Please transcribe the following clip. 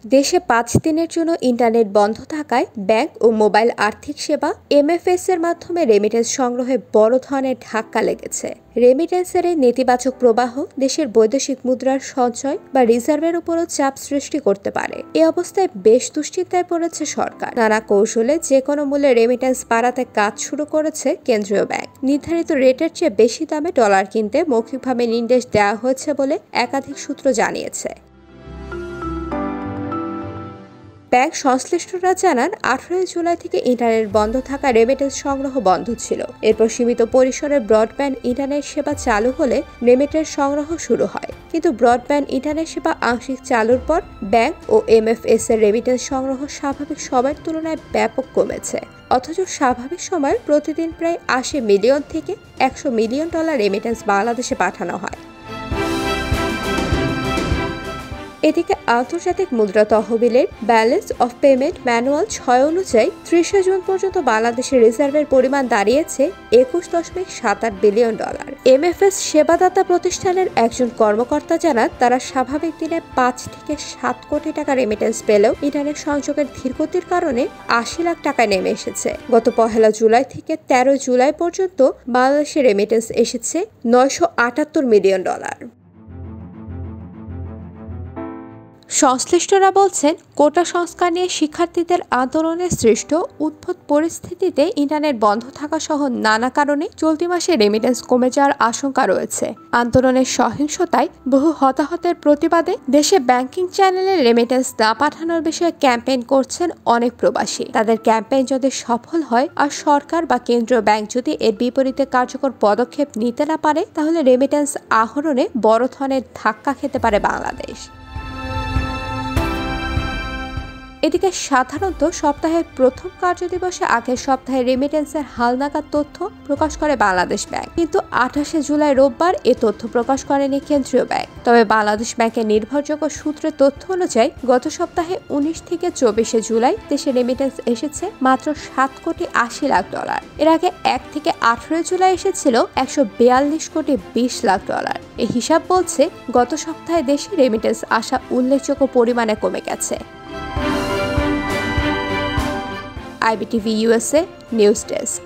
দেশে ৫ দিনের জন্য ইন্টারনেট বন্ধ থাকায় ব্যাংক ও মোবাইল আর্থিক সেবা এমএফএস এর মাধ্যমে রেমিটেন্স সংগ্রহে বড় ধরনের ধাক্কা লেগেছে। রেমিটেন্সের এই নেতিবাচক প্রবাহ দেশের বৈদেশিক মুদ্রার সঞ্চয় বা রিজার্ভের উপরও চাপ সৃষ্টি করতে পারে। এ অবস্থায় বেশ দুশ্চিন্তায় পড়েছে সরকার। নানা কৌশলে যে কোনো মূল্যে রেমিটেন্স বাড়াতে কাজ শুরু করেছে কেন্দ্রীয় ব্যাংক। নির্ধারিত রেটের চেয়ে বেশি দামে ডলার কিনতে মৌখিকভাবে নির্দেশ দেওয়া হয়েছে বলে একাধিক সূত্র জানিয়েছে। ব্যাংক সংশ্লিষ্টরা জানান, ১৮ জুলাই থেকে ইন্টারনেট বন্ধ থাকা রেমিটেন্স সংগ্রহ বন্ধ ছিল। এরপর সীমিত পরিসরে ব্রডব্যান্ড ইন্টারনেট সেবা চালু হলে রেমিটেন্স সংগ্রহ শুরু হয়। কিন্তু ব্রডব্যান্ড ইন্টারনেট সেবা আংশিক চালুর পর ব্যাংক ও এমএফএস এর রেমিটেন্স সংগ্রহ স্বাভাবিক সময়ের তুলনায় ব্যাপক কমেছে। অথচ স্বাভাবিক সময়ে প্রতিদিন প্রায় ৮০ মিলিয়ন থেকে ১০০ মিলিয়ন ডলার রেমিটেন্স বাংলাদেশে পাঠানো হয়। এদিকে আন্তর্জাতিক মুদ্রা তহবিলের ব্যালেন্স অফ পেমেন্ট ম্যানুয়াল ৬ অনুযায়ী ৩০ জুন পর্যন্ত বাংলাদেশের রিজার্ভের পরিমাণ দাঁড়িয়েছে ২১.৭৮ বিলিয়ন ডলার। এমএফএস সেবাদাতা প্রতিষ্ঠানের একজন কর্মকর্তা জানান, তারা স্বাভাবিক দিনে ৫ থেকে ৭ কোটি টাকা রেমিটেন্স পেলেও ইন্টারনেট সংযোগের ধীরগতির কারণে ৮০ লাখ টাকায় নেমে এসেছে। গত ১ জুলাই থেকে ১৩ জুলাই পর্যন্ত বাংলাদেশে রেমিটেন্স এসেছে ৯৭৮ মিলিয়ন ডলার। সংশ্লিষ্টরা বলছেন, কোটা সংস্কার নিয়ে শিক্ষার্থীদের আন্দোলনে সৃষ্ট উদ্ভট পরিস্থিতিতে ইন্টারনেট বন্ধ থাকা সহ নানা কারণে চলতি মাসে রেমিটেন্স কমে যাওয়ার আশঙ্কা রয়েছে। আন্দোলনের সহিংসতায় বহু হতাহতের প্রতিবাদে দেশে ব্যাংকিং চ্যানেলে রেমিটেন্স না পাঠানোর বিষয়ে ক্যাম্পেইন করছেন অনেক প্রবাসী। তাদের ক্যাম্পেইন যদি সফল হয় আর সরকার বা কেন্দ্রীয় ব্যাংক যদি এর বিপরীতে কার্যকর পদক্ষেপ নিতে না পারে, তাহলে রেমিটেন্স আহরণে বড় ধরনের ধাক্কা খেতে পারে বাংলাদেশ। এদিকে সাধারণত সপ্তাহের প্রথম কার্যদিবসে আগের সপ্তাহে রেমিটেন্সের হালনাগাদ তথ্য প্রকাশ করে বাংলাদেশ ব্যাংক, কিন্তু ২৮ জুলাই রোববার এ তথ্য প্রকাশ করেনি কেন্দ্রীয় ব্যাংক। তবে বাংলাদেশ ব্যাংকের নির্ভরযোগ্য সূত্রের তথ্য অনুযায়ী গত সপ্তাহে ১৯ থেকে ২৪ জুলাই দেশে রেমিটেন্স এসেছে মাত্র ৭ কোটি ৮০ লাখ ডলার। এর আগে ১ থেকে ১৮ জুলাই এসেছিল ১৪২ কোটি ২০ লাখ ডলার। এই হিসাব বলছে গত সপ্তাহে দেশে রেমিটেন্স আসা উল্লেখযোগ্য পরিমাণে কমে গেছে। IBTV USA News Desk।